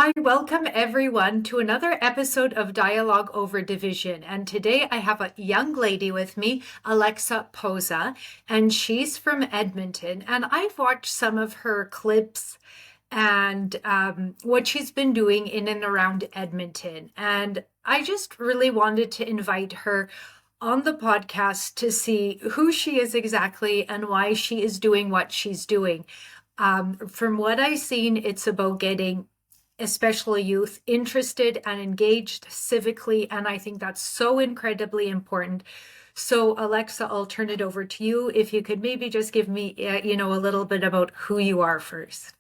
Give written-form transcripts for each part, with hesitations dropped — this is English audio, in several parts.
Hi, welcome everyone to another episode of Dialogue Over Division. And today I have a young lady with me, Alexa Posa, and she's from Edmonton. And I've watched some of her clips and what she's been doing in and around Edmonton. And I just really wanted to invite her on the podcast to see who she is exactly and why she is doing what she's doing. From what I've seen, it's about getting especially youth interested and engaged civically, and I think that's so incredibly important. So Alexa, I'll turn it over to you. If you could maybe just give me a little bit about who you are first.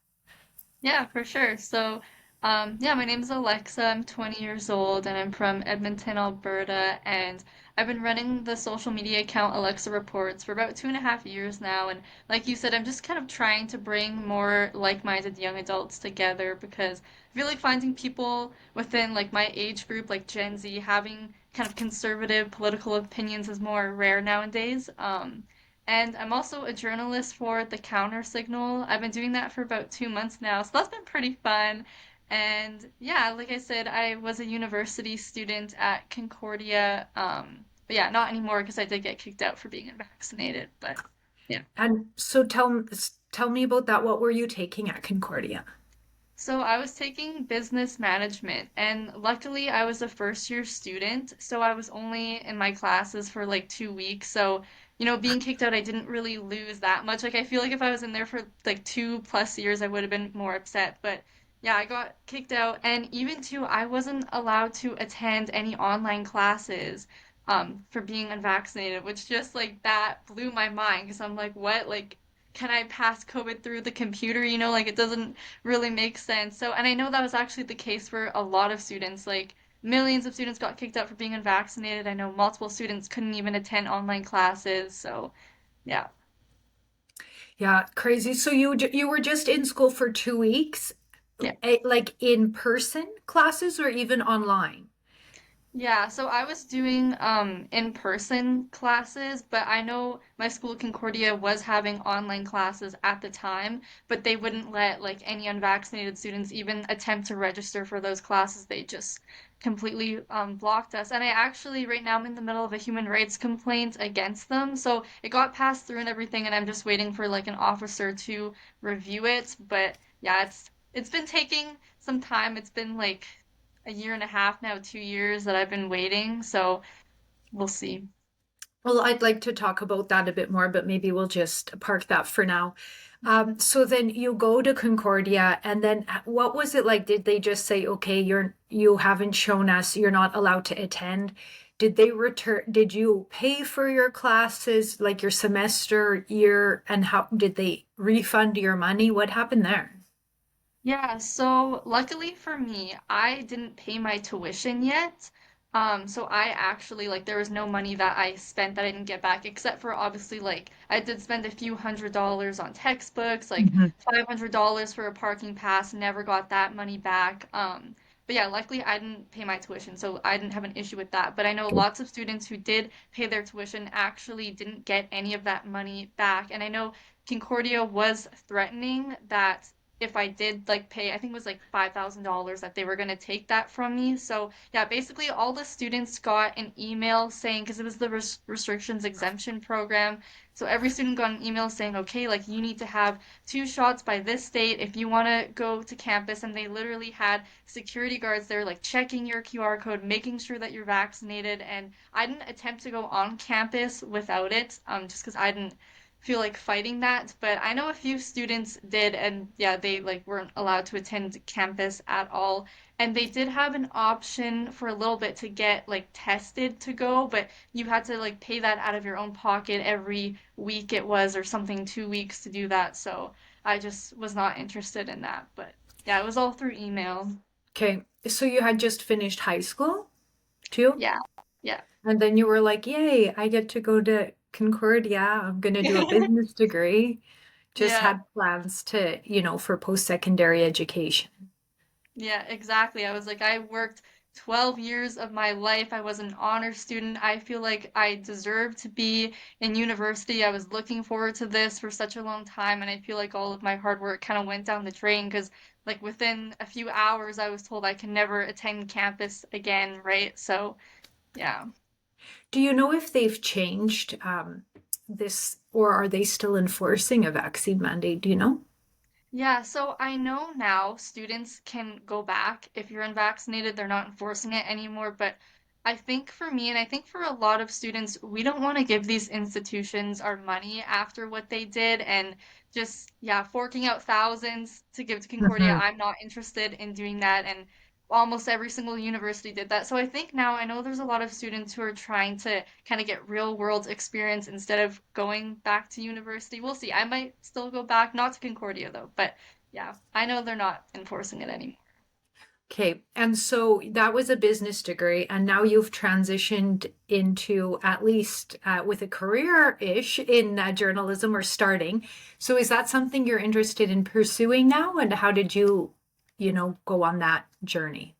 Yeah, for sure. So, my name is Alexa. I'm 20 years old and I'm from Edmonton, Alberta. And I've been running the social media account Alexa Reports for about 2.5 years now. And like you said, I'm just kind of trying to bring more like-minded young adults together because I feel like finding people within like my age group, like Gen Z, having kind of conservative political opinions is more rare nowadays. And I'm also a journalist for the Counter Signal. I've been doing that for about 2 months now, so that's been pretty fun. And yeah, like I said, I was a university student at Concordia. But yeah, not anymore because I did get kicked out for being unvaccinated. But yeah. And so tell me about that. What were you taking at Concordia? So I was taking business management, and luckily I was a first year student, so I was only in my classes for like 2 weeks. So, being kicked out, I didn't really lose that much. Like I feel like if I was in there for like 2+ years, I would have been more upset. But yeah, I got kicked out, and even too, I wasn't allowed to attend any online classes for being unvaccinated, which just like that blew my mind because I'm like, what? Like, can I pass COVID through the computer? Like it doesn't really makes sense. So, and I know that was actually the case for a lot of students. Like millions of students got kicked out for being unvaccinated. I know multiple students couldn't even attend online classes. So, yeah. Yeah, crazy. So you were just in school for 2 weeks, Yeah. like in person classes or even online? Yeah, so I was doing in-person classes, but I know my school Concordia was having online classes at the time, but they wouldn't let like any unvaccinated students even attempt to register for those classes. They just completely blocked us. And I actually right now I'm in the middle of a human rights complaint against them. So it got passed through and everything, and I'm just waiting for like an officer to review it. But yeah, it's been taking some time. It's been like a year and a half now, 2 years that I've been waiting. So we'll see. Well, I'd like to talk about that a bit more, but maybe we'll just park that for now. So then you go to Concordia, and then what was it like? Did they just say, okay, you haven't shown us, you're not allowed to attend? Did they return, did you pay for your classes, like your semester, year, and how did they refund your money? What happened there? Yeah, so luckily for me, I didn't pay my tuition yet. So I actually like there was no money that I spent that I didn't get back, except for obviously like I did spend a few $100s on textbooks, like Mhm. $500 for a parking pass, never got that money back. But yeah, luckily I didn't pay my tuition, so I didn't have an issue with that. But I know lots of students who did pay their tuition actually didn't get any of that money back. And I know Concordia was threatening that if I did like pay, I think it was like $5,000 that they were going to take that from me. So, yeah, basically all the students got an email saying, because it was the restrictions exemption program. So every student got an email saying, okay, like you need to have 2 shots by this date if you want to go to campus. And they literally had security guards there, like checking your QR code, making sure that you're vaccinated. And I didn't attempt to go on campus without it, just because I didn't feel like fighting that, but I know a few students did, and yeah, they like weren't allowed to attend campus at all. And they did have an option for a little bit to get like tested to go, but you had to like pay that out of your own pocket every week it was or something, 2 weeks to do that. So I just was not interested in that. But yeah, it was all through email. Okay, so you had just finished high school too? Yeah. Yeah. And then you were like, yay, I get to go to Concordia. I'm going to do a business degree. Just Yeah. had plans to, for post-secondary education. Yeah, exactly. I was like, I worked 12 years of my life. I was an honor student. I feel like I deserve to be in university. I was looking forward to this for such a long time, and I feel like all of my hard work kind of went down the drain because like within a few hours I was told I can never attend campus again, right? So, yeah. Do you know if they've changed this, or are they still enforcing a vaccine mandate? Do you know? Yeah, so I know now students can go back if you're unvaccinated. They're not enforcing it anymore. But I think for me, and I think for a lot of students, we don't want to give these institutions our money after what they did and just, yeah, forking out thousands to give to Concordia. Mhm. I'm not interested in doing that. And almost every single university did that. So I think now I know there's a lot of students who are trying to kind of get real world experience instead of going back to university. We'll see. I might still go back, not to Concordia though, but yeah, I know they're not enforcing it anymore. Okay, and so that was a business degree, and now you've transitioned into at least with a career-ish in journalism or starting. So is that something you're interested in pursuing now? And how did you go on that journey?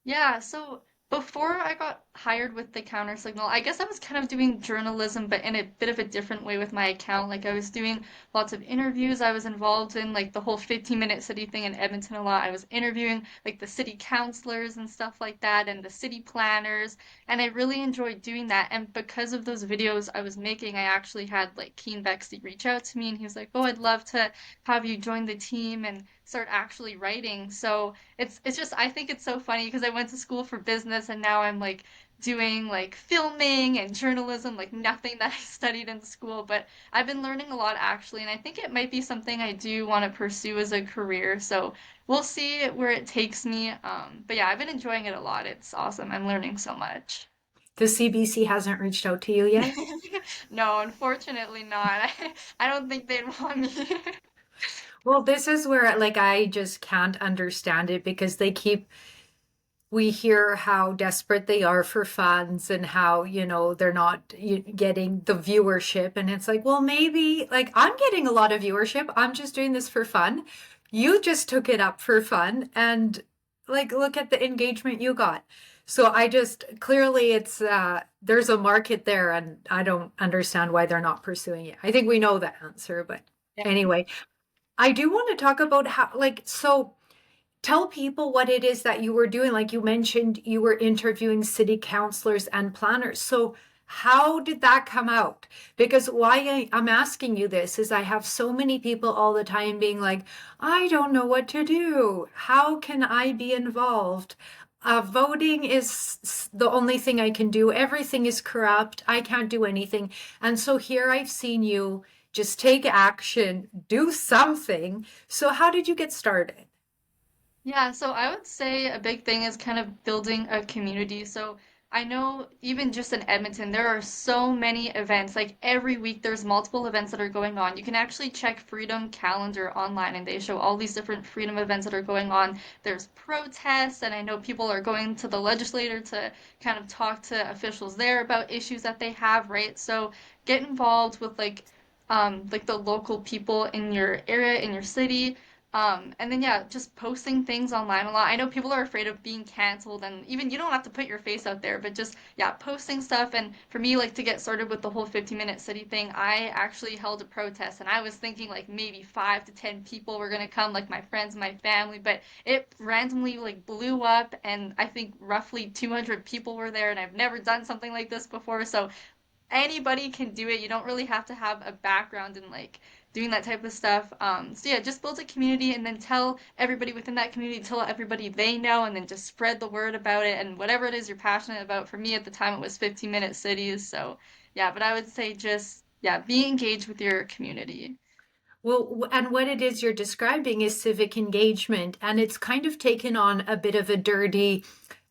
Yeah, so before I got hired with the Counter Signal, I guess I was kind of doing journalism, but in a bit of a different way with my account. Like I was doing lots of interviews. I was involved in like the whole 15-minute city thing in Edmonton a lot. I was interviewing like the city councillors and stuff like that and the city planners, and I really enjoyed doing that. And because of those videos I was making, I actually had like Keen Bexley reach out to me and he was like, "Oh, I'd love to have you join the team and start actually writing." So it's just I think it's so funny because I went to school for business and now I'm like doing like filming and journalism, like nothing that I studied in school, but I've been learning a lot actually, and I think it might be something I do want to pursue as a career. So we'll see where it takes me. But yeah, I've been enjoying it a lot. It's awesome. I'm learning so much. The CBC hasn't reached out to you yet? No, unfortunately not. I don't think they'd want me. Well, this is where like I just can't understand it because we hear how desperate they are for funds and how, they're not getting the viewership. And it's like, well, maybe like I'm getting a lot of viewership. I'm just doing this for fun. You just took it up for fun. And like, look at the engagement you got. So I just clearly there's a market there and I don't understand why they're not pursuing it. I think we know the answer, but Yeah. anyway, I do want to talk about how, like, so tell people what it is that you were doing. Like you mentioned, you were interviewing city councillors and planners. So, how did that come out? Because I'm asking you this is I have so many people all the time being like, I don't know what to do. How can I be involved? Voting is the only thing I can do. Everything is corrupt. I can't do anything. And so here I've seen you just take action, do something. So, how did you get started? Yeah, so I would say a big thing is kind of building a community. So I know even just in Edmonton, there are so many events. Like every week, there's multiple events that are going on. You can actually check Freedom Calendar online, and they show all these different freedom events that are going on. There's protests, and I know people are going to the legislator to kind of talk to officials there about issues that they have, right? So get involved with like the local people in your area, in your city. And then yeah, just posting things online a lot. I know people are afraid of being canceled and even you don't have to put your face out there, but just yeah, posting stuff. And for me, like to get started with the whole 15-minute city thing, I actually held a protest and I was thinking like maybe 5 to 10 people were gonna come, like my friends, my family, but it randomly like blew up and I think roughly 200 people were there and I've never done something like this before. So anybody can do it. You don't really have to have a background in like doing that type of stuff. So yeah, just build a community and then tell everybody within that community, tell everybody they know, and then just spread the word about it and whatever it is you're passionate about. For me at the time, it was 15-minute cities. So yeah, but I would say just yeah, be engaged with your community. Well, and what it is you're describing is civic engagement, and it's kind of taken on a bit of a dirty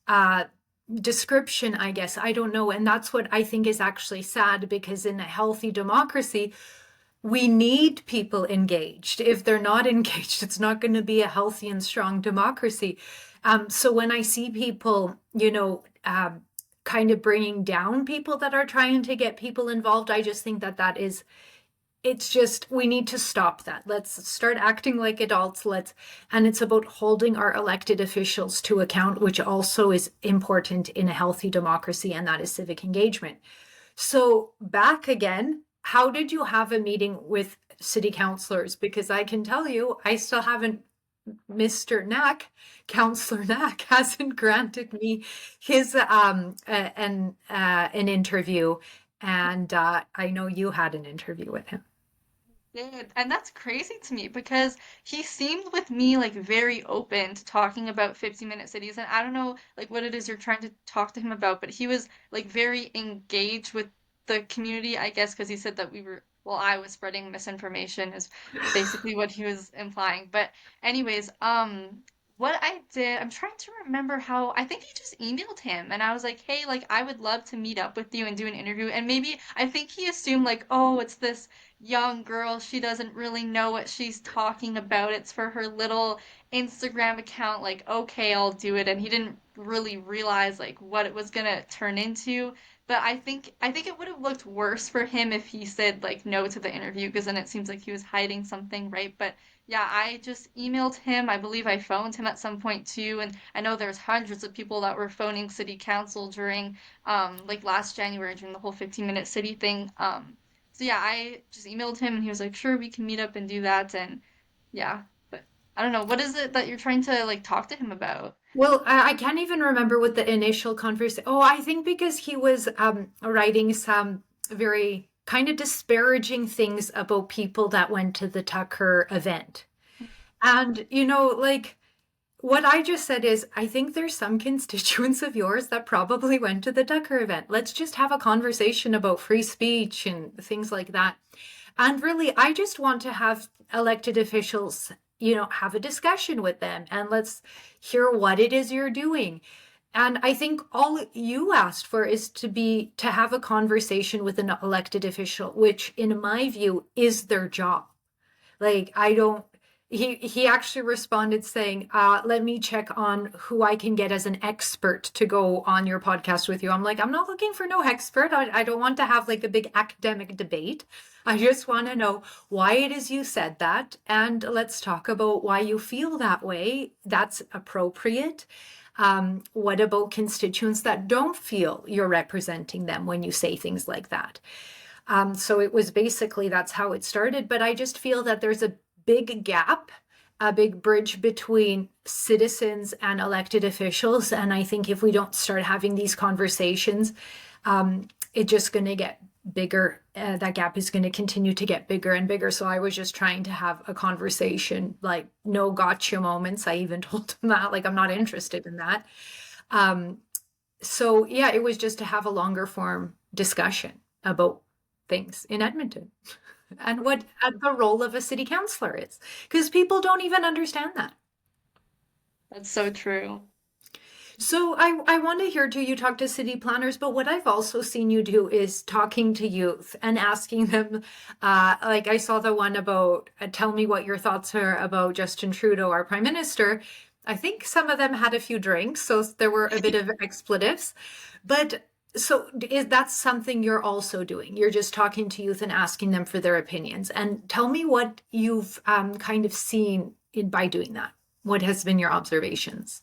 uh, description, I guess. I don't know. And that's what I think is actually sad because in a healthy democracy, we need people engaged. If they're not engaged, it's not going to be a healthy and strong democracy. So when I see people, kind of bringing down people that are trying to get people involved, I just think that it's just we need to stop that. Let's start acting like adults. And it's about holding our elected officials to account, which also is important in a healthy democracy, and that is civic engagement. So back again, how did you have a meeting with city councillors? Because I can tell you, I still haven't Mr. Knack, Counselor Knack, hasn't granted me his an interview, and I know you had an interview with him. Did. And that's crazy to me because he seemed with me like very open to talking about 50-minute cities. And I don't know like what it is you're trying to talk to him about, but he was like very engaged with the community, I guess, because he said that well, I was spreading misinformation is basically what he was implying. But anyways, what I did, I'm trying to remember how I think I just emailed him and I was like, hey, like I would love to meet up with you and do an interview. And maybe I think he assumed like, oh, it's this young girl, she doesn't really know what she's talking about. It's for her little Instagram account. Like, okay, I'll do it. And he didn't really realize like what it was gonna turn into. But I think it would have looked worse for him if he said like no to the interview because then it seems like he was hiding something, right? But yeah, I just emailed him. I believe I phoned him at some point too, and I know there's hundreds of people that were phoning city council during like last January during the whole 15-minute city thing. So yeah, I just emailed him and he was like, "Sure, we can meet up and do that." And yeah, but I don't know, what is it that you're trying to like talk to him about? Well, I can't even remember what the initial conversation. Oh, I think because he was writing some very kind of disparaging things about people that went to the Tucker event. And, like what I just said is, I think there's some constituents of yours that probably went to the Tucker event. Let's just have a conversation about free speech and things like that. And really, I just want to have elected officials, have a discussion with them and let's hear what it is you're doing. And I think all you asked for is to have a conversation with an elected official, which in my view is their job. Like I don't he actually responded saying, let me check on who I can get as an expert to go on your podcast with you. I'm like, I'm not looking for no expert. I don't want to have like a big academic debate. I just want to know why it is you said that. And let's talk about why you feel that way. That's appropriate. What about constituents that don't feel you're representing them when you say things like that? So it was basically that's how it started. But I just feel that there's a big gap, a big bridge between citizens and elected officials. And I think if we don't start having these conversations, it's just going to get bigger. That gap is going to continue to get bigger and bigger. So I was just trying to have a conversation, like no gotcha moments. I even told him that, like, I'm not interested in that. Um, so yeah, it was just to have a longer form discussion about things in Edmonton and what the role of a city councillor is, because people don't even understand that. That's so true. So I want to hear too, you talk to city planners, but what I've also seen you do is talking to youth and asking them, like I saw the one about, tell me what your thoughts are about Justin Trudeau, our prime minister. I think some of them had a few drinks, so there were a bit of expletives. But so is that something you're also doing? You're just talking to youth and asking them for their opinions. And tell me what you've kind of seen by doing that. What has been your observations?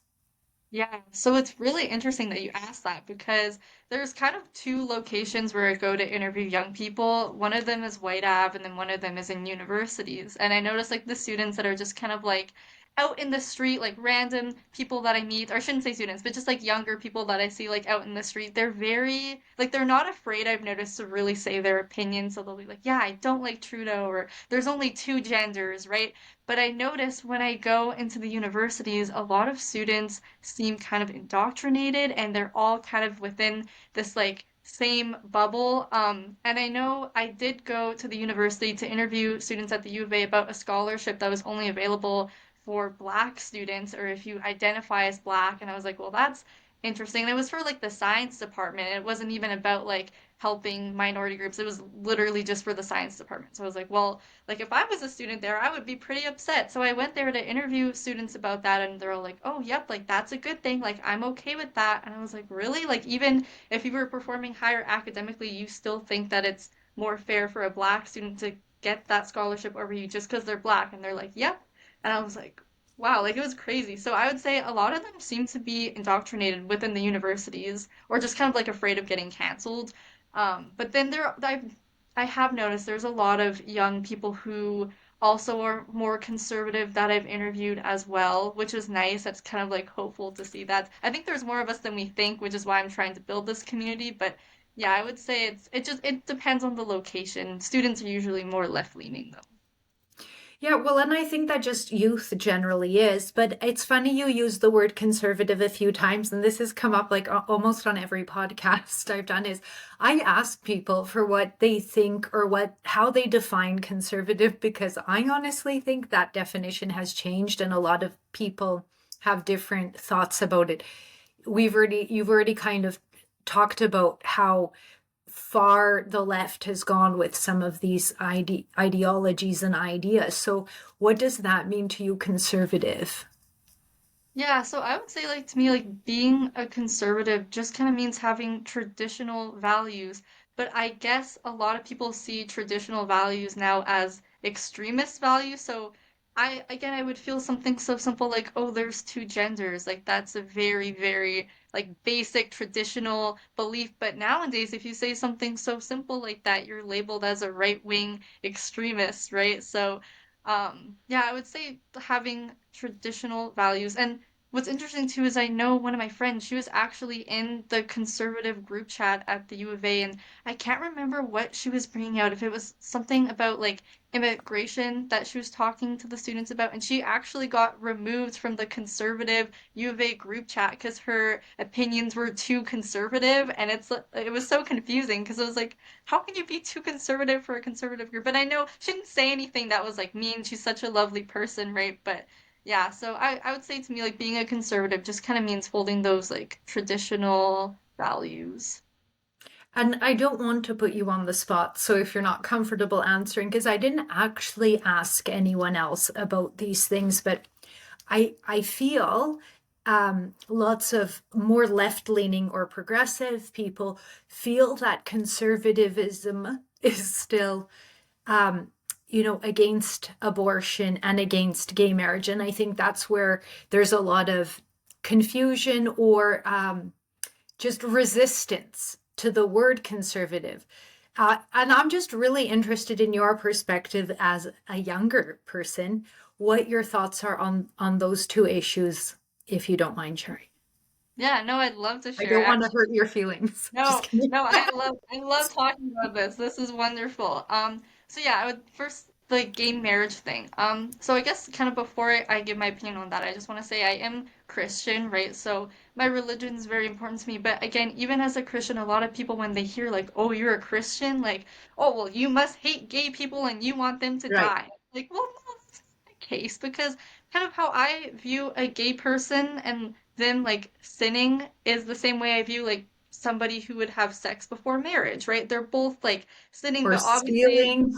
Yeah, so it's really interesting that you asked that because there's kind of two locations where I go to interview young people. One of them is White Ave, and then one of them is in universities. And I notice like the students that are just kind of like out in the street, like random people that I meet, or I shouldn't say students, but just like younger people that I see like out in the street. They're very like they're not afraid, I've noticed, to really say their opinion. So they'll be like, yeah, I don't like Trudeau, or there's only two genders, right? But I notice when I go into the universities, a lot of students seem kind of indoctrinated and they're all kind of within this like same bubble. And I know I did go to the university to interview students at the U of A about a scholarship that was only available for Black students or if you identify as Black. And I was like, well, that's interesting. And it was for like the science department. It wasn't even about like helping minority groups. It was literally just for the science department. So I was like, well, like if I was a student there, I would be pretty upset. So I went there to interview students about that and they're all like, "Oh, yep, like that's a good thing. Like I'm okay with that." And I was like, "Really? Like even if you were performing higher academically, you still think that it's more fair for a Black student to get that scholarship over you just because they're Black?" And they're like, "Yep." And I was like, wow, like it was crazy. So I would say a lot of them seem to be indoctrinated within the universities or just kind of like afraid of getting canceled. But then I have noticed there's a lot of young people who also are more conservative that I've interviewed as well, which is nice. That's kind of like hopeful to see that. I think there's more of us than we think, which is why I'm trying to build this community. But yeah, I would say it depends on the location. Students are usually more left leaning though. Yeah, well, and I think that just youth generally is, but it's funny you use the word conservative a few times, and this has come up like almost on every podcast I've done is I ask people for what they think or how they define conservative because I honestly think that definition has changed and a lot of people have different thoughts about it. You've already kind of talked about how far the left has gone with some of these ideologies and ideas. So, what does that mean to you, conservative? Yeah, so I would say like to me like being a conservative just kind of means having traditional values, but I guess a lot of people see traditional values now as extremist values. So I would feel something so simple like, oh, there's two genders. Like that's a very, very like basic traditional belief. But nowadays, if you say something so simple like that, you're labeled as a right-wing extremist, right? So yeah, I would say having traditional values. And what's interesting too is I know one of my friends, she was actually in the conservative group chat at the U of A, and I can't remember what she was bringing out, if it was something about like immigration that she was talking to the students about, and she actually got removed from the conservative U of A group chat because her opinions were too conservative, and it was so confusing because it was like, how can you be too conservative for a conservative group? But I know she didn't say anything that was like mean. She's such a lovely person, right? But yeah, so I would say to me, like being a conservative just kind of means holding those like traditional values. And I don't want to put you on the spot, so if you're not comfortable answering, because I didn't actually ask anyone else about these things, but I feel lots of more left-leaning or progressive people feel that conservatism is still against abortion and against gay marriage. And I think that's where there's a lot of confusion or just resistance to the word conservative. And I'm just really interested in your perspective as a younger person, what your thoughts are on those two issues, if you don't mind sharing. Yeah, no, I'd love to I share. don't want to hurt your feelings. Just No, kidding. no, I love talking about this. This is wonderful. So yeah, I would first the gay marriage thing. So I guess kind of before I give my opinion on that, I just want to say I am Christian, right? So my religion is very important to me. But again, even as a Christian, a lot of people when they hear like, "Oh, you're a Christian," like, "Oh, well, you must hate gay people and you want them to Right. die." Like, well, no, that's not the case because kind of how I view a gay person and them like sinning is the same way I view like somebody who would have sex before marriage, right? They're both like sinning, Or but obviously, stealing.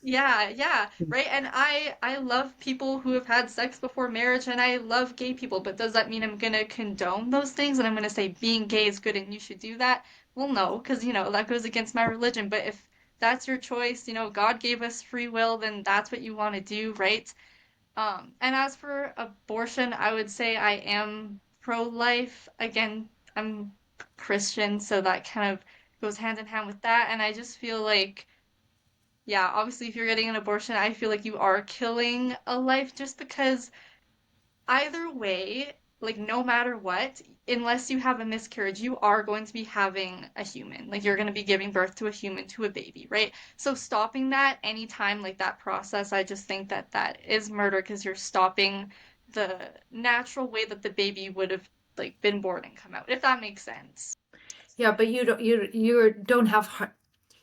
yeah, yeah, right? And I love people who have had sex before marriage and I love gay people, but does that mean I'm gonna condone those things and I'm gonna say being gay is good and you should do that? Well, no, because that goes against my religion. But if that's your choice, God gave us free will, then that's what you want to do, right? And as for abortion, I would say I am pro-life. Again, I'm Christian, so that kind of goes hand in hand with that. And I just feel like, yeah, obviously, if you're getting an abortion, I feel like you are killing a life just because either way, like no matter what, unless you have a miscarriage, you are going to be having a human. Like you're going to be giving birth to a human, to a baby, right? So stopping that anytime like that process, I just think that that is murder because you're stopping the natural way that the baby would have like been born and come out, if that makes sense. Yeah, but you don't have,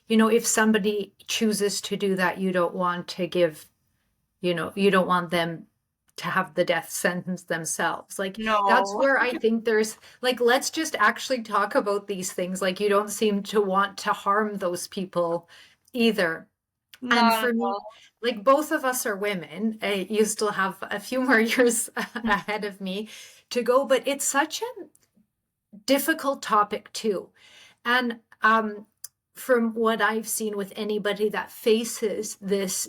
if somebody chooses to do that, you don't want to give, you don't want them to have the death sentence themselves. Like that's No, where I think there's like let's just actually talk about these things. Like you don't seem to want to harm those people either. And not at for me, all. like both of us are women, you still have a few more years ahead of me to go, but it's such a difficult topic too. And from what I've seen with anybody that faces this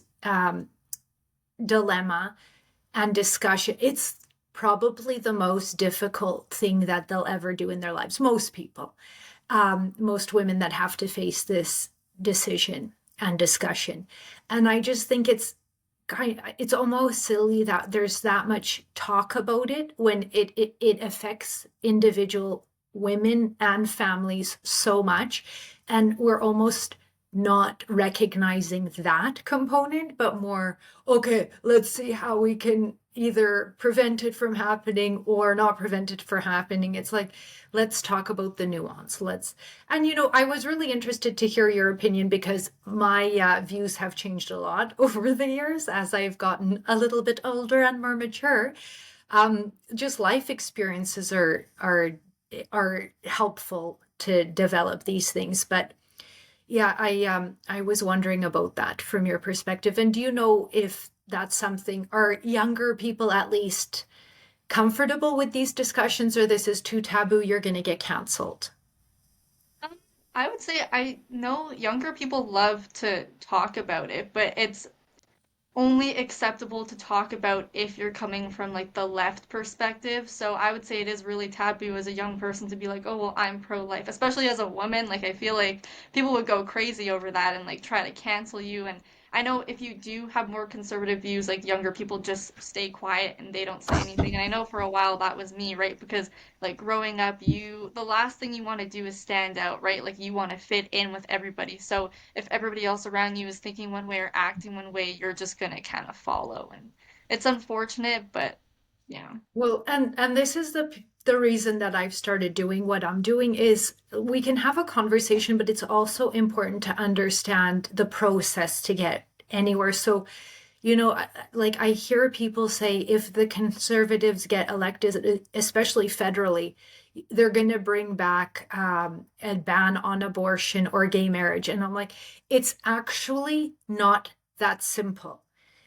dilemma and discussion, it's probably the most difficult thing that they'll ever do in their lives. Most people, most women that have to face this decision and discussion. And I just think it's it's almost silly that there's that much talk about it when it affects individual women and families so much, and we're almost not recognizing that component, but more, okay, let's see how we can either prevent it from happening or not prevent it from happening. It's like, let's talk about the nuance. And I was really interested to hear your opinion because my views have changed a lot over the years as I've gotten a little bit older and more mature. Just life experiences are helpful to develop these things. But yeah, I was wondering about that from your perspective. And do you know if that's something, are younger people at least comfortable with these discussions, or this is too taboo, you're going to get canceled? Um, I would say I know younger people love to talk about it, but it's only acceptable to talk about if you're coming from like the left perspective. So I would say it is really taboo as a young person to be like, oh, well, I'm pro-life, especially as a woman. Like, I feel like people would go crazy over that and like try to cancel you. And I know if you do have more conservative views, like younger people just stay quiet and they don't say anything. And I know for a while that was me, right? Because like growing up, the last thing you want to do is stand out, right? Like you want to fit in with everybody. So if everybody else around you is thinking one way or acting one way, you're just gonna kind of follow. And it's unfortunate, but yeah. Well, and this is the reason that I've started doing what I'm doing is we can have a conversation, but it's also important to understand the process to get anywhere. So, like I hear people say if the conservatives get elected, especially federally, they're going to bring back a ban on abortion or gay marriage. And I'm like, it's actually not that simple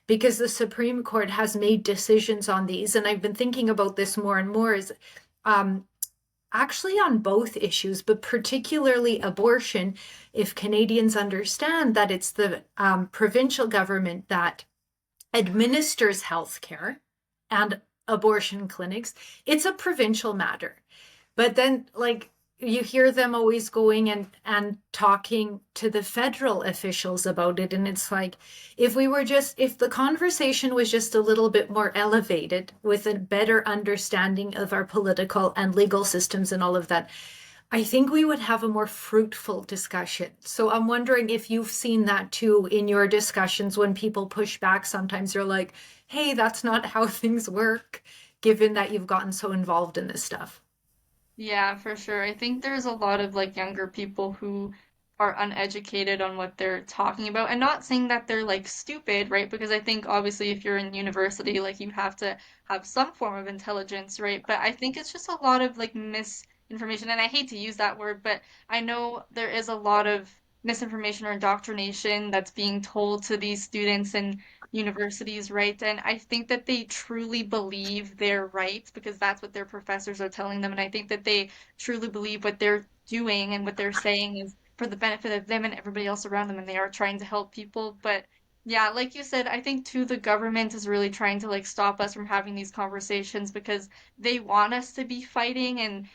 because the Supreme Court has made decisions on these. And I've been thinking about this more and more is um, actually on both issues, but particularly abortion. If Canadians understand that it's the provincial government that administers healthcare and abortion clinics, it's a provincial matter. But then, like, you hear them always going and talking to the federal officials about it, and it's like if the conversation was just a little bit more elevated with a better understanding of our political and legal systems and all of that, I think we would have a more fruitful discussion. So I'm wondering if you've seen that too in your discussions when people push back. Sometimes you're like, hey, that's not how things work, given that you've gotten so involved in this stuff. Yeah, for sure. I think there's a lot of like younger people who are uneducated on what they're talking about. And not saying that they're like stupid, right? Because I think obviously if you're in university, like you have to have some form of intelligence, right? But I think it's just a lot of like misinformation. And I hate to use that word, but I know there is a lot of misinformation or indoctrination that's being told to these students and universities, right? And I think that they truly believe they're right because that's what their professors are telling them. And I think that they truly believe what they're doing and what they're saying is for the benefit of them and everybody else around them, and they are trying to help people. But yeah, like you said, I think too the government is really trying to like stop us from having these conversations because they want us to be fighting and,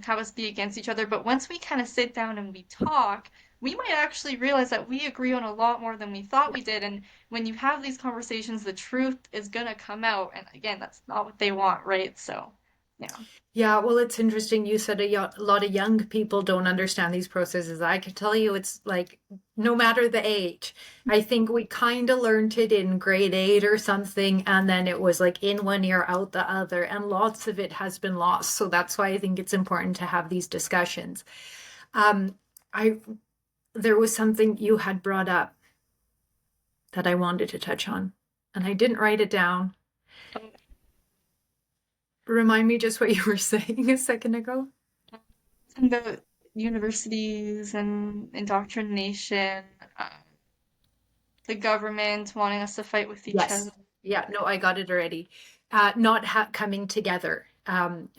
have us be against each other. But once we kind of sit down and we talk, we might actually realize that we agree on a lot more than we thought we did. And when you have these conversations, the truth is gonna come out. And again, that's not what they want, right? So, yeah. Yeah, well, it's interesting. You said a lot of young people don't understand these processes. I can tell you it's like no matter the age. I think we kind of learned it in grade 8 or something, and then it was like in one ear, out the other, and lots of it has been lost. So that's why I think it's important to have these discussions. Um, I There was something you had brought up that I wanted to touch on, and I didn't write it down. Remind me just what you were saying a second ago. About universities and indoctrination, the government wanting us to fight with each other. Yes. Yeah, no, I got it already. Not coming together,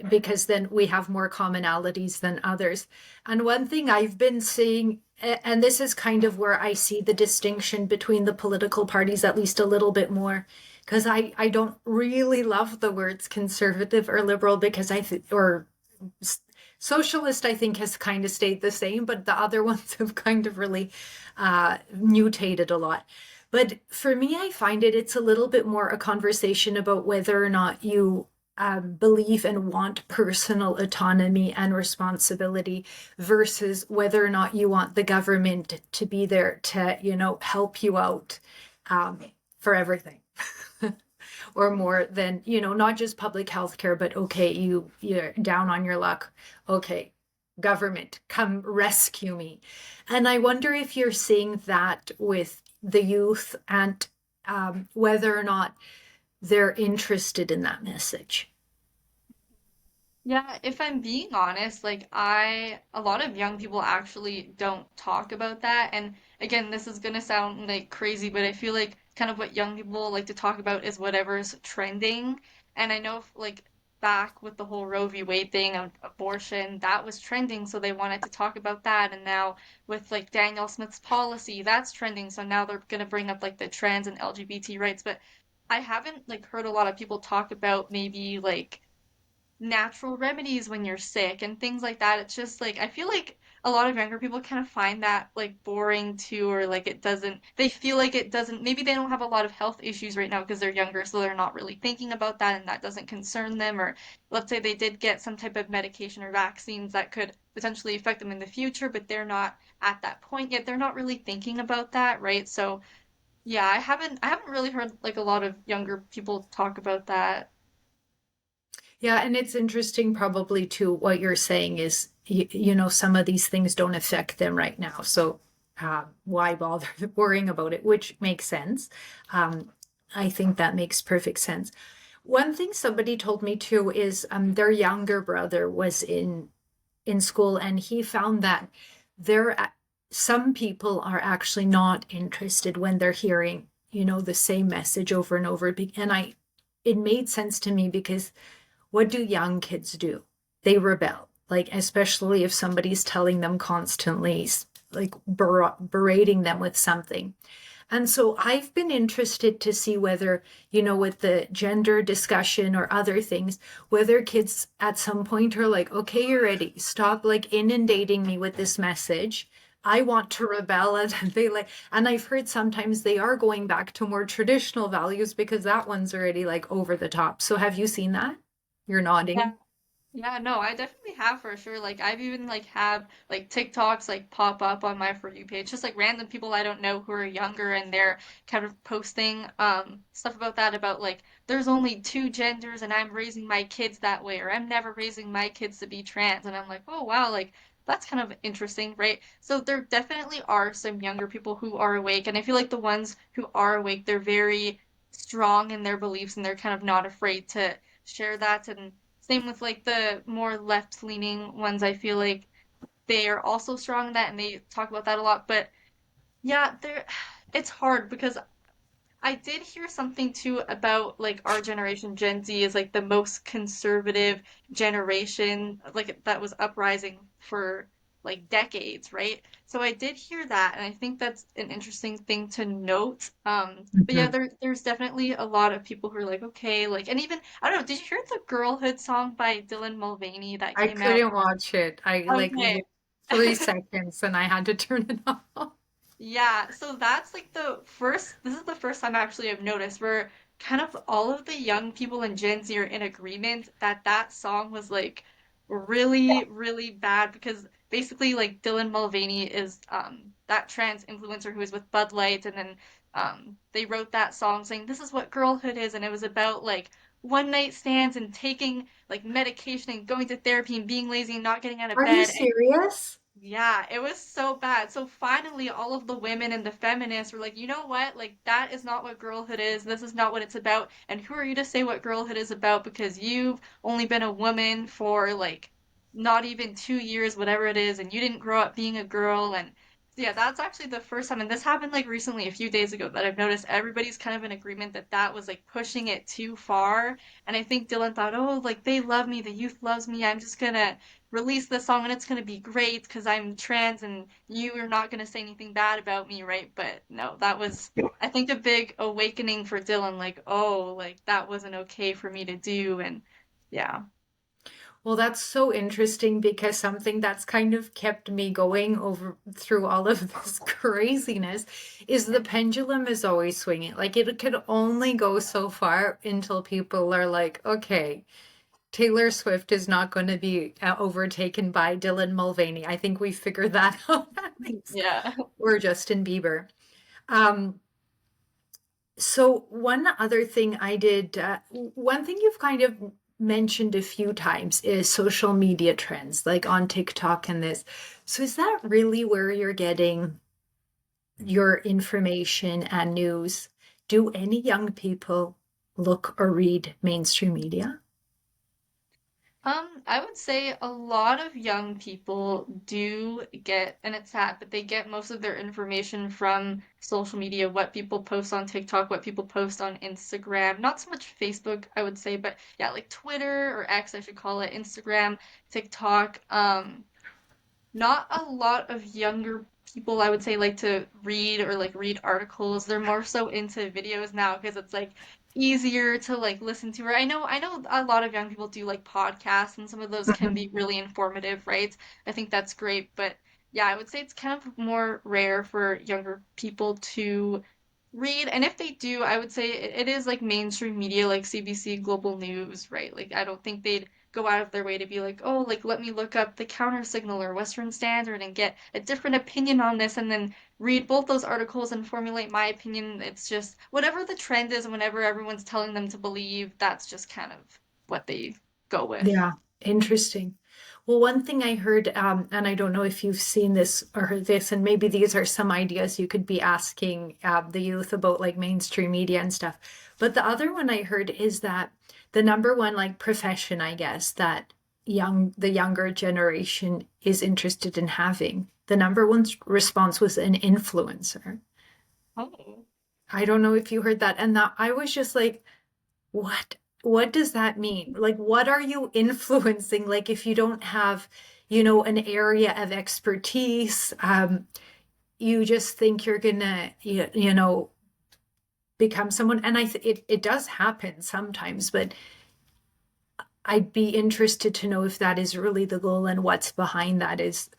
because then we have more commonalities than others. And one thing I've been seeing, and this is kind of where I see the distinction between the political parties, at least a little bit more, because I don't really love the words conservative or liberal because or socialist, I think, has kind of stayed the same, but the other ones have kind of really mutated a lot. But for me, I find it's a little bit more a conversation about whether or not you believe and want personal autonomy and responsibility versus whether or not you want the government to be there to, help you out um, for everything. Or more than, not just public health care, but okay, you're down on your luck. Okay, government, come rescue me. And I wonder if you're seeing that with the youth and whether or not they're interested in that message. Yeah, if I'm being honest, a lot of young people actually don't talk about that. And again, this is gonna sound like crazy, but I feel like kind of what young people like to talk about is whatever's trending. And I know like back with the whole Roe v. Wade thing of abortion, that was trending, so they wanted to talk about that. And now with like Danielle Smith's policy, that's trending, so now they're gonna bring up like the trans and LGBT rights. But I haven't like heard a lot of people talk about maybe like natural remedies when you're sick and things like that. It's just like I feel like a lot of younger people kind of find that like boring too, or like they feel like it doesn't, maybe they don't have a lot of health issues right now because they're younger, so they're not really thinking about that and that doesn't concern them. Or let's say they did get some type of medication or vaccines that could potentially affect them in the future, but they're not at that point yet. They're not really thinking about that, right? So yeah, I haven't really heard like a lot of younger people talk about that. Yeah, and it's interesting probably too what you're saying is some of these things don't affect them right now. So why bother worrying about it, which makes sense. Um, I think that makes perfect sense. One thing somebody told me too is their younger brother was in school and he found that there some people are actually not interested when they're hearing, the same message over and over. And it made sense to me because what do young kids do? They rebel, like, especially if somebody's telling them constantly, like, berating them with something. And so I've been interested to see whether, with the gender discussion or other things, whether kids at some point are like, okay, you're ready. Stop like inundating me with this message. I want to rebel. And they like, and I've heard sometimes they are going back to more traditional values because that one's already like over the top. So have you seen that? You're Yeah. nodding. Yeah, no, I definitely have for sure. Like I've even like have like TikToks like pop up on my For You page, just like random people I don't know who are younger and they're kind of posting stuff about that, about like there's only two genders and I'm raising my kids that way, or I'm never raising my kids to be trans. And I'm like, "Oh wow, like that's kind of interesting, right?" So there definitely are some younger people who are awake, and I feel like the ones who are awake, they're very strong in their beliefs and they're kind of not afraid to share that. And same with like the more left-leaning ones, I feel like they are also strong in that and they talk about that a lot. But yeah, it's hard because I did hear something too about like our generation, Gen Z, is like the most conservative generation, like that was uprising for like decades, right? So I did hear that, and I think that's an interesting thing to note. But yeah, Mhm. there's definitely a lot of people who are like, okay, like, and even I don't know, did you hear the Girlhood song by Dylan Mulvaney that I came out? couldn't watch it. I like Okay. 3 seconds and I had to turn it off. Yeah, so that's like this is the first time actually I've noticed where kind of all of the young people in Gen Z are in agreement that that song was like really, really bad, because basically like Dylan Mulvaney is that trans influencer who was with Bud Light, and then they wrote that song saying this is what girlhood is, and it was about like one night stands and taking like medication and going to therapy and being lazy and not getting out of Are you bed. serious? Yeah, it was so bad. So finally, all of the women and the feminists were like, you know what? Like, that is not what girlhood is. This is not what it's about. And who are you to say what girlhood is about? Because you've only been a woman for like not even 2 years, whatever it is, and you didn't grow up being a girl. And yeah, that's actually the first time, and this happened like recently, a few days ago, that I've noticed everybody's kind of in agreement that that was like pushing it too far. And I think Dylan thought, oh, like they love me, the youth loves me. I'm just gonna release this song and it's gonna be great because I'm trans and you are not gonna say anything bad about me, right? But no, that was, I think, a big awakening for Dylan, like, oh, like that wasn't okay for me to do. And yeah. Well, that's so interesting because something that's kind of kept me going over through all of this craziness is the pendulum is always swinging. Like it could only go so far until people are like, okay, Taylor Swift is not going to be overtaken by Dylan Mulvaney. I think we figured that out at least. Yeah. Or Justin Bieber. Um, so one other thing I did, one thing you've kind of mentioned a few times is social media trends, like on TikTok and this. So is that really where you're getting your information and news? Do any young people look or read mainstream media? I would say a lot of young people do get, and it's sad, but they get most of their information from social media, what people post on TikTok, what people post on Instagram. Not so much Facebook, I would say, but yeah, like Twitter or X, I should call it, Instagram, TikTok. Not a lot of younger people, I would say, like to read or like read articles. They're more so into videos now because it's like easier to like listen to. Or I know a lot of young people do like podcasts and some of those can Mhm. be really informative, right? I think that's great, but yeah, I would say it's kind of more rare for younger people to read. And if they do, I would say it is like mainstream media like CBC Global News, right? Like I don't think they'd go out of their way to be like, oh, like let me look up the Counter Signal or Western Standard and get a different opinion on this and then read both those articles and formulate my opinion. It's just whatever the trend is and whenever everyone's telling them to believe, that's just kind of what they go with. Yeah, interesting. Well, one thing I heard, and I don't know if you've seen this or heard this, and maybe these are some ideas you could be asking the youth about, like mainstream media and stuff. But the other one I heard is that the number one like profession, I guess, that the younger generation is interested in having, the number one response was an influencer. Oh. I don't know if you heard that, and that I was just like, what? What does that mean? Like, what are you influencing? Like, if you don't have, an area of expertise, you just think you're gonna, become someone. And it does happen sometimes, but I'd be interested to know if that is really the goal and what's behind that is.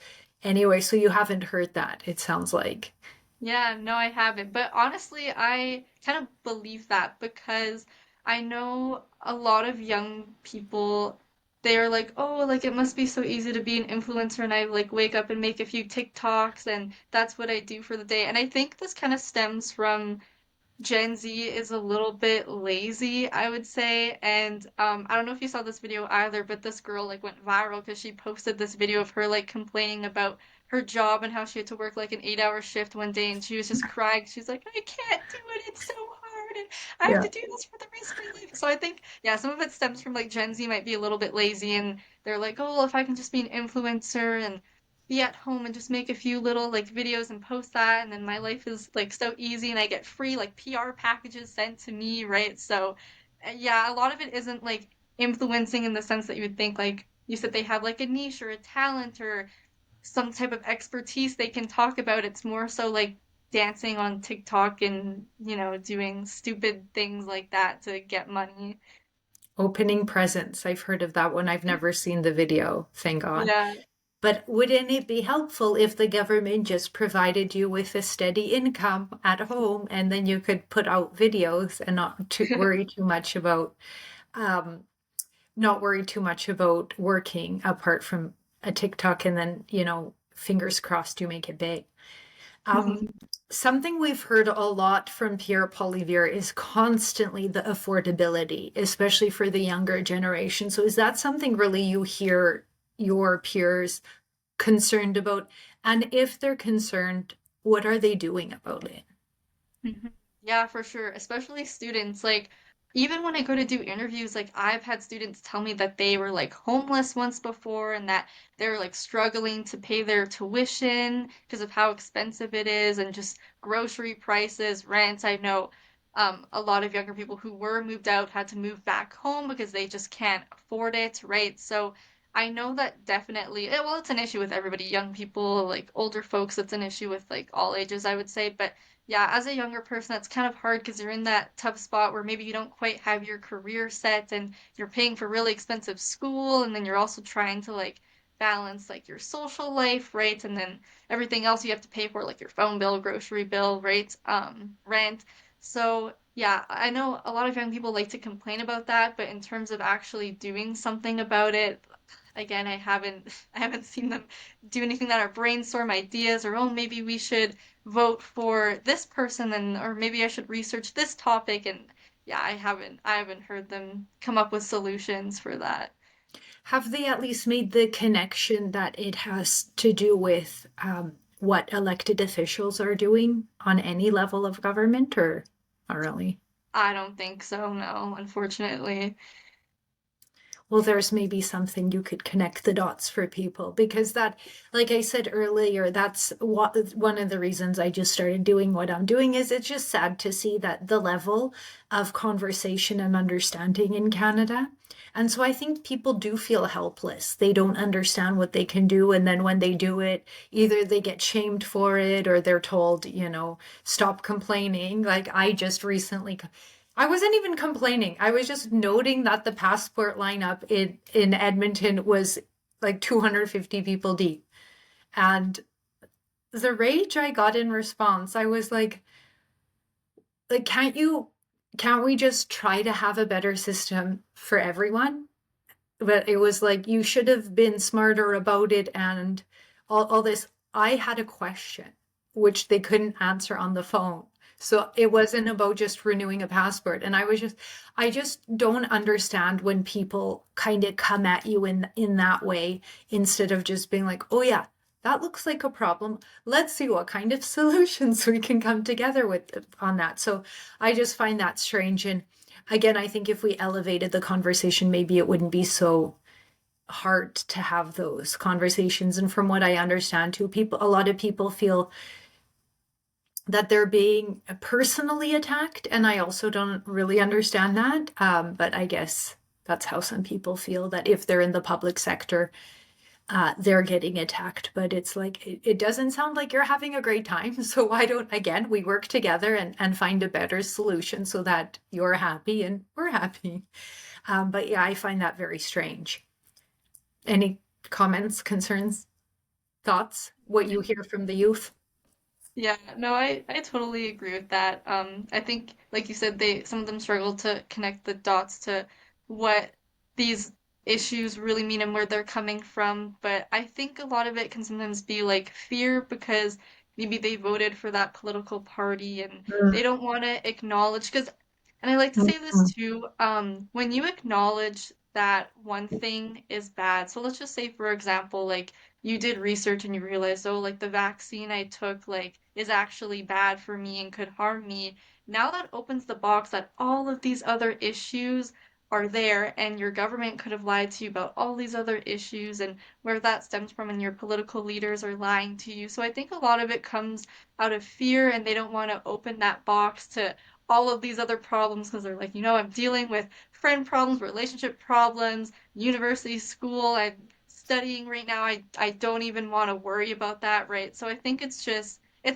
Anyway, so you haven't heard that, it sounds like. Yeah, no, I haven't. But honestly, I kind of believe that because I know a lot of young people, they're like, oh, like it must be so easy to be an influencer, and I like wake up and make a few TikToks, and that's what I do for the day. And I think this kind of stems from Gen Z is a little bit lazy, I would say. And I don't know if you saw this video either, but this girl like went viral because she posted this video of her like complaining about her job and how she had to work like an 8-hour shift one day, and she was just crying. She's like, I can't do it. It's so hard, and I have Yeah. to do this for the rest of my life. So I think, yeah, some of it stems from like Gen Z might be a little bit lazy, and they're like, oh, well, if I can just be an influencer and be at home and just make a few little like videos and post that and then my life is like so easy and I get free like PR packages sent to me, right? So yeah, a lot of it isn't like influencing in the sense that you would think like you said they have like a niche or a talent or some type of expertise they can talk about. It's more so like dancing on TikTok and, doing stupid things like that to get money. Opening presents. I've heard of that one. I've never seen the video, thank God. Yeah. But wouldn't it be helpful if the government just provided you with a steady income at home and then you could put out videos and um, not worry too much about working apart from a TikTok and then, fingers crossed you make it big. Um, Something we've heard a lot from Pierre Poilievre is constantly the affordability, especially for the younger generation. So is that something really you hear your peers concerned about? And if they're concerned, what are they doing about it? Mhm. Yeah, for sure. Especially students. Like, even when I go to do interviews, like, I've had students tell me that they were like homeless once before and that they're like struggling to pay their tuition because of how expensive it is and just grocery prices, rent. I know a lot of younger people who were moved out had to move back home because they just can't afford it, right? So I know that definitely, well, it's an issue with everybody, young people, like older folks, it's an issue with like all ages, I would say. But yeah, as a younger person, it's kind of hard because you're in that tough spot where maybe you don't quite have your career set and you're paying for really expensive school, and then you're also trying to like balance like your social life, right? And then everything else you have to pay for, like your phone bill, grocery bill, right? Rent. So yeah, I know a lot of young people like to complain about that, but in terms of actually doing something about it, again, I haven't seen them do anything that, or brainstorm ideas, or oh, maybe we should vote for this person, and or maybe I should research this topic. And yeah, I haven't heard them come up with solutions for that. Have they at least made the connection that it has to do with what elected officials are doing on any level of government, or not really? I don't think so, no, unfortunately. Well, there's maybe something you could connect the dots for people because that, like I said earlier, that's what one of the reasons I just started doing what I'm doing is it's just sad to see that the level of conversation and understanding in Canada. And so I think people do feel helpless. They don't understand what they can do. And then when they do it, either they get shamed for it or they're told, stop complaining. Like I just recently I wasn't even complaining. I was just noting that the passport lineup in Edmonton was like 250 people deep. And the rage I got in response, I was like can't we just try to have a better system for everyone? But it was like you should have been smarter about it and all this. I had a question which they couldn't answer on the phone. So it wasn't about just renewing a passport. And I just don't understand when people kind of come at you in that way instead of just being like, oh yeah, that looks like a problem. Let's see what kind of solutions we can come together with on that. So I just find that strange. And again, I think if we elevated the conversation, maybe it wouldn't be so hard to have those conversations. And from what I understand too, a lot of people feel that they're being personally attacked. And I also don't really understand that. But I guess that's how some people feel that if they're in the public sector, they're getting attacked. But it's like, it doesn't sound like you're having a great time. So why don't, again, we work together and find a better solution so that you're happy and we're happy. But yeah, I find that very strange. Any comments, concerns, thoughts, what you hear from the youth? Yeah, no, I totally agree with that. I think, like you said, some of them struggle to connect the dots to what these issues really mean and where they're coming from. But I think a lot of it can sometimes be like fear because maybe they voted for that political party and they don't want to acknowledge, because, and I like to say this too, when you acknowledge that one thing is bad, so let's just say, for example, like you did research and you realized, oh, like the vaccine I took like is actually bad for me and could harm me. Now that opens the box that all of these other issues are there, and your government could have lied to you about all these other issues and where that stems from, and your political leaders are lying to you. So I think a lot of it comes out of fear, and they don't want to open that box to all of these other problems because they're like, I'm dealing with friend problems, relationship problems, university, school. I'm studying right now. I don't even want to worry about that, right? So I think it's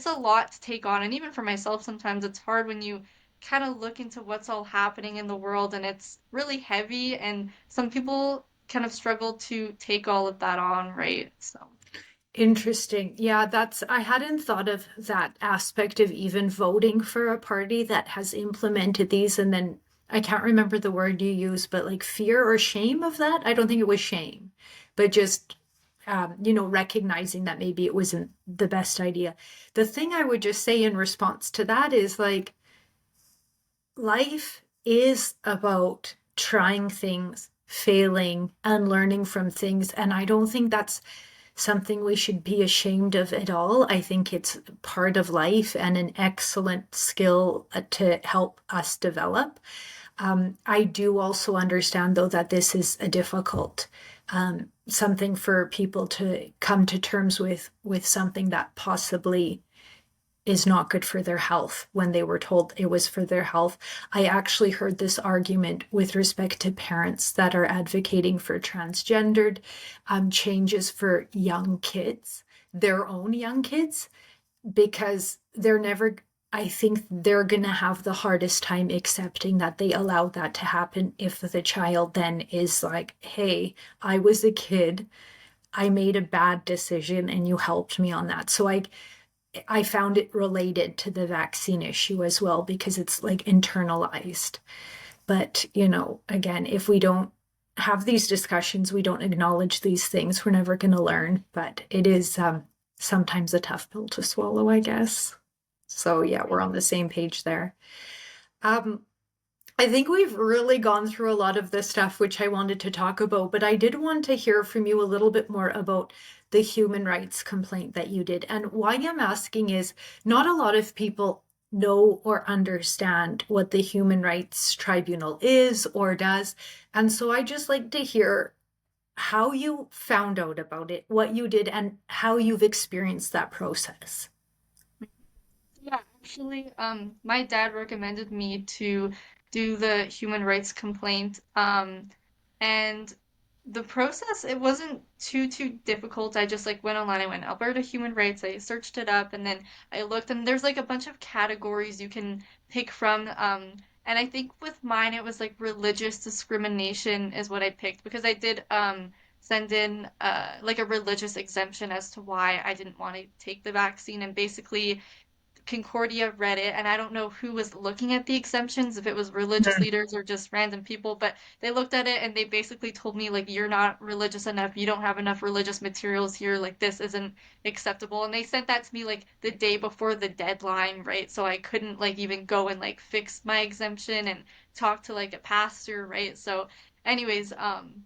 a lot to take on. And even for myself, sometimes it's hard when you kind of look into what's all happening in the world, and it's really heavy, and some people kind of struggle to take all of that on, right? So Interesting. Yeah, I hadn't thought of that aspect of even voting for a party that has implemented these. And then I can't remember the word you used, but like fear or shame of that. I don't think it was shame, but just, recognizing that maybe it wasn't the best idea. The thing I would just say in response to that is like, life is about trying things, failing, and learning from things. And I don't think that's something we should be ashamed of at all. I think it's part of life and an excellent skill to help us develop. I do also understand, though, that this is a difficult something for people to come to terms with something that possibly is not good for their health when they were told it was for their health. I actually heard this argument with respect to parents that are advocating for transgendered changes for young kids, their own young kids, because they're never, I think they're going to have the hardest time accepting that they allowed that to happen if the child then is like, hey, I was a kid, I made a bad decision and you helped me on that. So I found it related to the vaccine issue as well because it's like internalized. But, again, if we don't have these discussions, we don't acknowledge these things, we're never going to learn. But it is sometimes a tough pill to swallow, I guess. So, yeah, we're on the same page there. Um, I think we've really gone through a lot of the stuff which I wanted to talk about, but I did want to hear from you a little bit more about the human rights complaint that you did. And why I'm asking is not a lot of people know or understand what the Human Rights Tribunal is or does. And so I just like to hear how you found out about it, what you did, and how you've experienced that process. Yeah, actually, my dad recommended me to do the human rights complaint. And the process, it wasn't too difficult. I just like went online. I went Alberta Human Rights. I searched it up, and then I looked, and there's like a bunch of categories you can pick from. And I think with mine, it was like religious discrimination is what I picked because I did send in like a religious exemption as to why I didn't want to take the vaccine, and basically Concordia read it, and I don't know who was looking at the exemptions, if it was religious leaders or just random people, but they looked at it and they basically told me, like, you're not religious enough, you don't have enough religious materials here, like, this isn't acceptable. And they sent that to me, like, the day before the deadline, right? So I couldn't, like, even go and, like, fix my exemption and talk to, like, a pastor, right? So, anyways,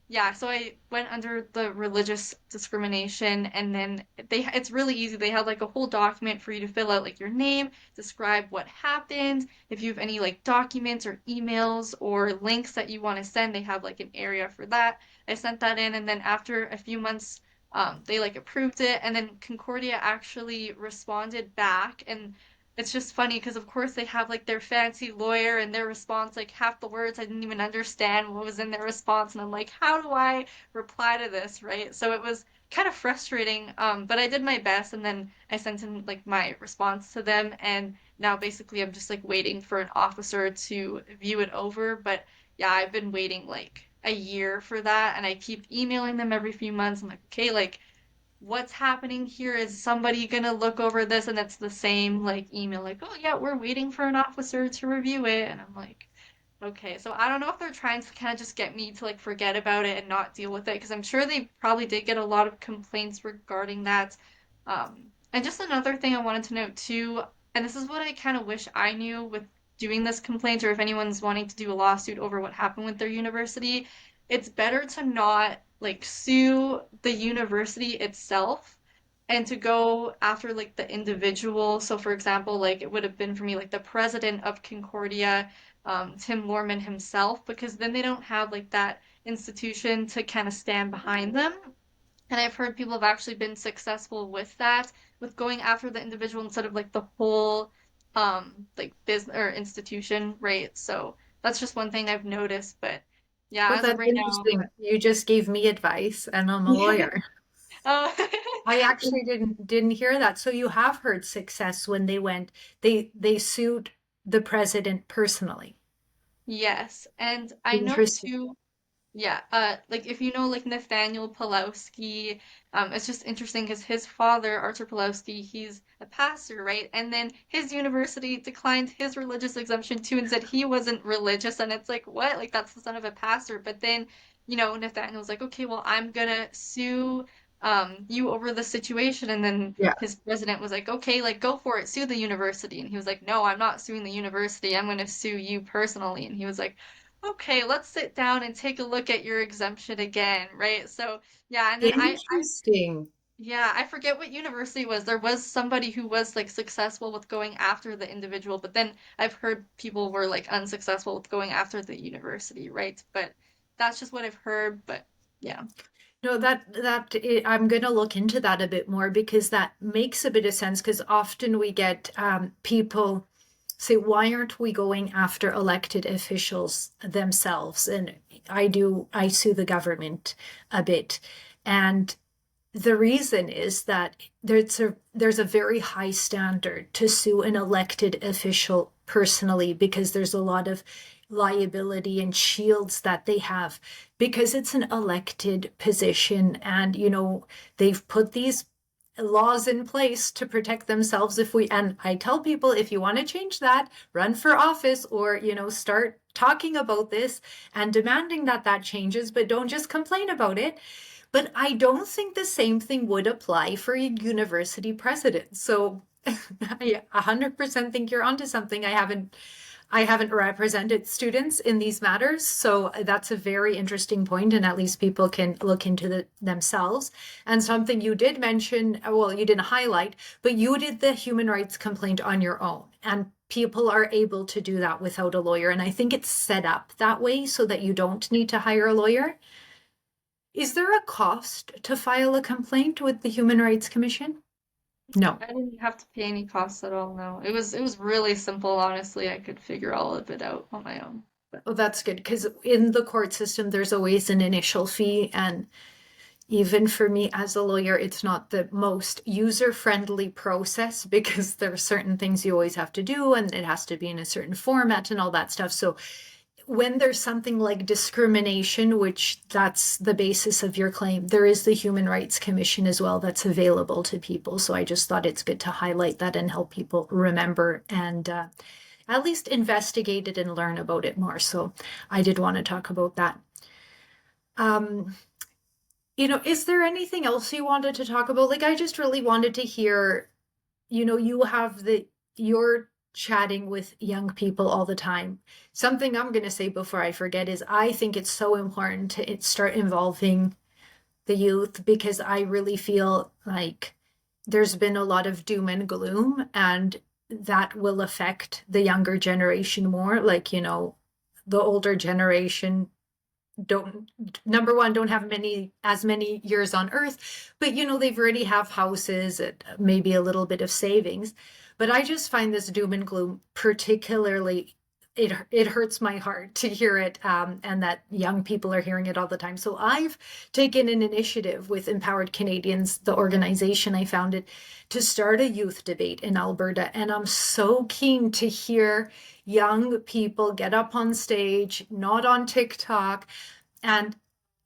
yeah, so I went under the religious discrimination, and then it's really easy. They have like a whole document for you to fill out, like your name, describe what happened. If you have any like documents or emails or links that you want to send, they have like an area for that. I sent that in, and then after a few months, they like approved it, and then Concordia actually responded back. And it's just funny because of course they have like their fancy lawyer, and their response, like half the words I didn't even understand what was in their response, and I'm like, how do I reply to this, right? So it was kind of frustrating, but I did my best, and then I sent in like my response to them, and now basically I'm just like waiting for an officer to view it over. But yeah, I've been waiting like a year for that, and I keep emailing them every few months. I'm like, okay, like what's happening here? Is somebody gonna look over this? And it's the same like email, like, oh yeah, we're waiting for an officer to review it. And I'm like, okay, so I don't know if they're trying to kind of just get me to like forget about it and not deal with it, because I'm sure they probably did get a lot of complaints regarding that. And just another thing I wanted to note too, and this is what I kind of wish I knew with doing this complaint, or if anyone's wanting to do a lawsuit over what happened with their university, it's better to not like sue the university itself and to go after like the individual. So for example, like it would have been for me like the president of Concordia, Tim Lorman himself, because then they don't have like that institution to kind of stand behind them. And I've heard people have actually been successful with that, with going after the individual instead of like the whole like business or institution, right? So that's just one thing I've noticed. But yeah, Oh, as of that's right now, interesting. You just gave me advice, and I'm a yeah. lawyer. Oh, I actually didn't hear that. So you have heard success when they sued the president personally. yes. And I know Interesting. too. Yeah, like if you know like Nathaniel Pulowski, it's just interesting because his father, Arthur Pulowski, he's a pastor, right? And then his university declined his religious exemption too and said he wasn't religious, and it's like, what? Like that's the son of a pastor. But then, Nathaniel's like, okay, well, I'm gonna sue you over the situation, and then Yeah. his president was like, okay, like go for it, sue the university. And he was like, no, I'm not suing the university. I'm gonna sue you personally. And he was like, okay, let's sit down and take a look at your exemption again, right? So yeah, and then Interesting. yeah, I forget what university it was. There was somebody who was like successful with going after the individual, but then I've heard people were like unsuccessful with going after the university, right? But that's just what I've heard, but yeah. No, I'm going to look into that a bit more because that makes a bit of sense. Because often we get people say, "Why aren't we going after elected officials themselves?" And I sue the government a bit, and the reason is that there's a very high standard to sue an elected official personally because there's a lot of liability and shields that they have because it's an elected position, and they've put these laws in place to protect themselves. If we and I tell people, if you want to change that, run for office, or start talking about this and demanding that that changes, but don't just complain about it. But I don't think the same thing would apply for a university president. So I 100% think you're onto something. I haven't represented students in these matters, so that's a very interesting point, and at least people can look into themselves. And something you did mention, well, you didn't highlight, but you did the human rights complaint on your own, and people are able to do that without a lawyer. And I think it's set up that way so that you don't need to hire a lawyer. Is there a cost to file a complaint with the Human Rights Commission? No. I didn't have to pay any costs at all, no. It was really simple, honestly. I could figure all of it out on my own. But Oh, that's good because in the court system, there's always an initial fee. And even for me as a lawyer, it's not the most user-friendly process because there are certain things you always have to do and it has to be in a certain format and all that stuff. So when there's something like discrimination, which that's the basis of your claim, there is the Human Rights Commission as well that's available to people. So I just thought it's good to highlight that and help people remember and at least investigate it and learn about it more. So I did want to talk about that. Um, is there anything else you wanted to talk about? Like, I just really wanted to hear, you have you're chatting with young people all the time. Something I'm going to say before I forget is I think it's so important to start involving the youth because I really feel like there's been a lot of doom and gloom, and that will affect the younger generation more. Like, the older generation don't number one don't have as many years on earth, but they've already have houses and maybe a little bit of savings. But I just find this doom and gloom particularly, it hurts my heart to hear it, and that young people are hearing it all the time. So I've taken an initiative with Empowered Canadians, the organization I founded, to start a youth debate in Alberta, and I'm so keen to hear young people get up on stage, not on TikTok, and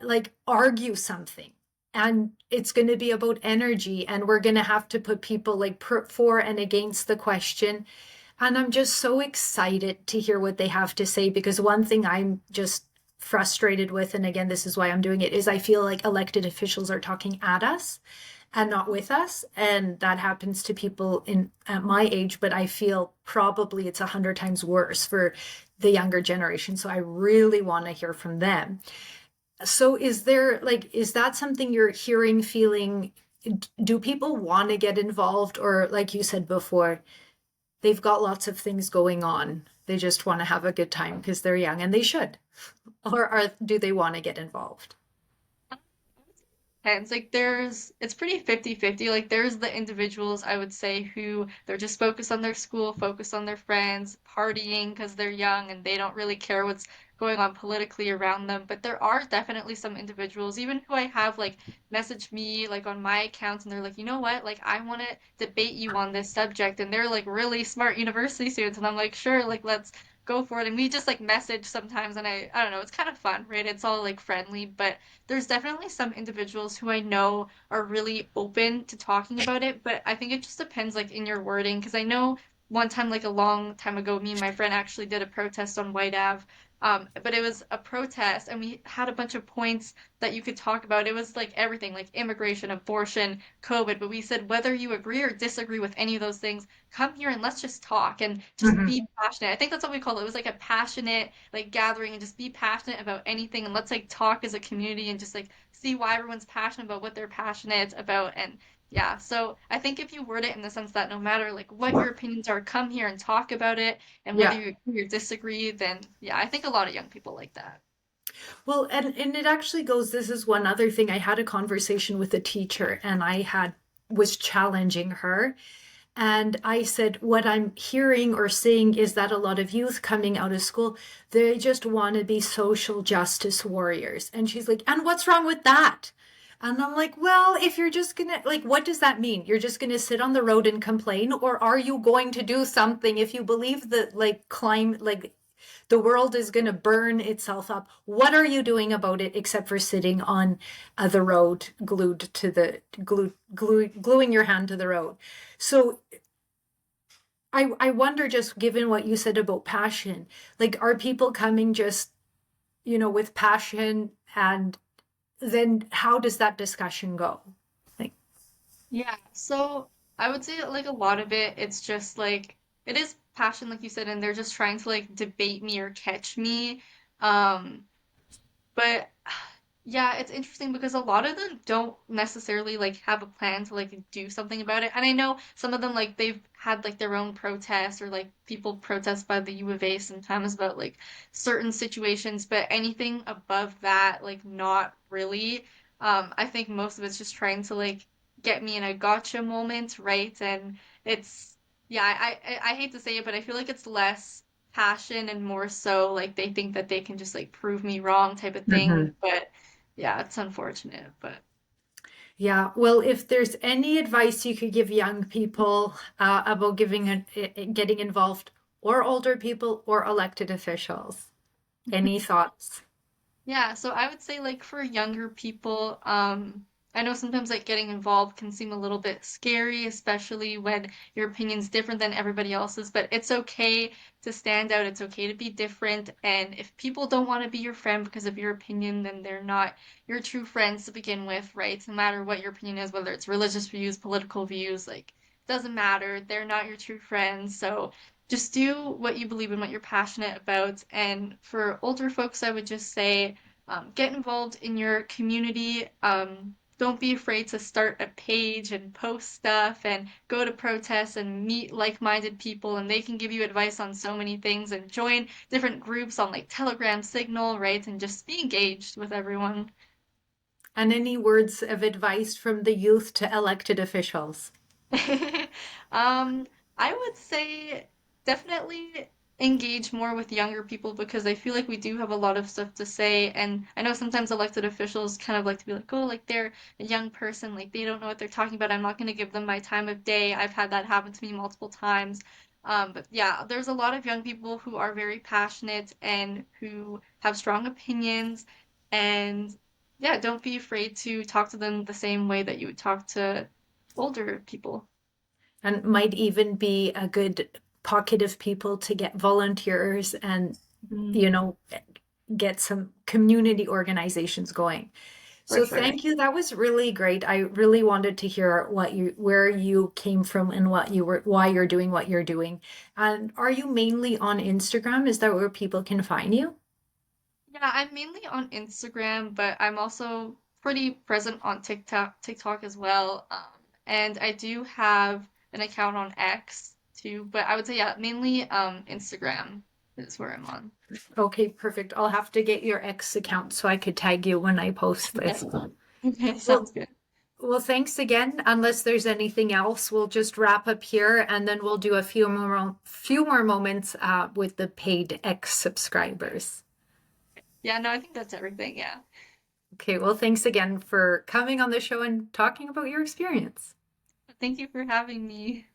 like argue something. And it's going to be about energy, and we're going to have to put people like for and against the question. And I'm just so excited to hear what they have to say because one thing I'm just frustrated with, and again, this is why I'm doing it, is I feel like elected officials are talking at us and not with us. And that happens to people at my age, but I feel probably it's 100 times worse for the younger generation. So I really want to hear from them. So is that something you're hearing, feeling? Do people want to get involved? Or like you said before, they've got lots of things going on. They just want to have a good time because they're young and they should. Or do they want to get involved? and it's like it's pretty 50-50. Like there's the individuals I would say who they're just focused on their school, focused on their friends, partying because they're young and they don't really care what's going on politically around them. But there are definitely some individuals, even who I have like messaged me like on my accounts and they're like, you know what, like I want to debate you on this subject, and they're like really smart university students, and I'm like, sure, like let's go for it. And we just like message sometimes, and I don't know, it's kind of fun, right? It's all like friendly, but there's definitely some individuals who I know are really open to talking about it, but I think it just depends like in your wording, because I know one time like a long time ago, me and my friend actually did a protest on White Ave. But it was a protest, and we had a bunch of points that you could talk about. It was like everything, like immigration, abortion, COVID. But we said whether you agree or disagree with any of those things, come here and let's just talk and just Mhm. be passionate. I think that's what we call it. It was like a passionate like gathering, and just be passionate about anything, and let's like talk as a community and just like see why everyone's passionate about what they're passionate about. And yeah, so I think if you word it in the sense that no matter like what your opinions are, come here and talk about it, and whether Yeah. you agree or disagree, then yeah, I think a lot of young people like that. Well, and it actually goes, this is one other thing. I had a conversation with a teacher and was challenging her. And I said, what I'm hearing or seeing is that a lot of youth coming out of school, they just want to be social justice warriors. And she's like, and what's wrong with that? And I'm like, well, if you're just gonna, like, what does that mean? You're just gonna sit on the road and complain? Or are you going to do something if you believe that, like, the world is gonna burn itself up? What are you doing about it except for sitting on the road, gluing your hand to the road? So I wonder, just given what you said about passion, like, are people coming just, with passion, and then how does that discussion go? Like, Yeah, so I would say that, like, a lot of it, it's just like it is passion, like you said, and they're just trying to like debate me or catch me. Um, But yeah, it's interesting because a lot of them don't necessarily like have a plan to like do something about it. And I know some of them like they've had like their own protests or like people protest by the U of A sometimes about like certain situations, but anything above that, like not really. I think most of it's just trying to like get me in a gotcha moment, right? And it's yeah, I hate to say it, but I feel like it's less passion and more so like they think that they can just like prove me wrong type of thing. mhm. But yeah, it's unfortunate. But Yeah, well, if there's any advice you could give young people about getting involved, or older people, or elected officials, any thoughts? yeah, so I would say like for younger people, I know sometimes like getting involved can seem a little bit scary, especially when your opinion's different than everybody else's, but it's okay to stand out, it's okay to be different, and if people don't want to be your friend because of your opinion, then they're not your true friends to begin with, right? No matter what your opinion is, whether it's religious views, political views, like doesn't matter, they're not your true friends. So just do what you believe in, what you're passionate about. And for older folks, I would just say, get involved in your community. Don't be afraid to start a page and post stuff and go to protests and meet like-minded people, and they can give you advice on so many things, and join different groups on like Telegram, Signal, right? And just be engaged with everyone. And any words of advice from the youth to elected officials? Um, I would say definitely engage more with younger people because I feel like we do have a lot of stuff to say. And I know sometimes elected officials kind of like to be like, oh, like they're a young person, like they don't know what they're talking about. I'm not going to give them my time of day. I've had that happen to me multiple times. But yeah, there's a lot of young people who are very passionate and who have strong opinions. And yeah, don't be afraid to talk to them the same way that you would talk to older people. And might even be a good pocket of people to get volunteers and, Mhm. you know, get some community organizations going. For So sure. thank you. That was really great. I really wanted to hear where you came from and why you're doing what you're doing. And are you mainly on Instagram? Is that where people can find you? Yeah, I'm mainly on Instagram, but I'm also pretty present on TikTok as well. And I do have an account on X too, but I would say yeah, mainly Instagram is where I'm on. Okay, perfect. I'll have to get your X account so I could tag you when I post Yeah. this. Okay, Well, sounds good. well, thanks again. Unless there's anything else, we'll just wrap up here and then we'll do a few more moments with the paid X subscribers. Yeah, no, I think that's everything. Yeah. Okay, well, thanks again for coming on the show and talking about your experience. Thank you for having me.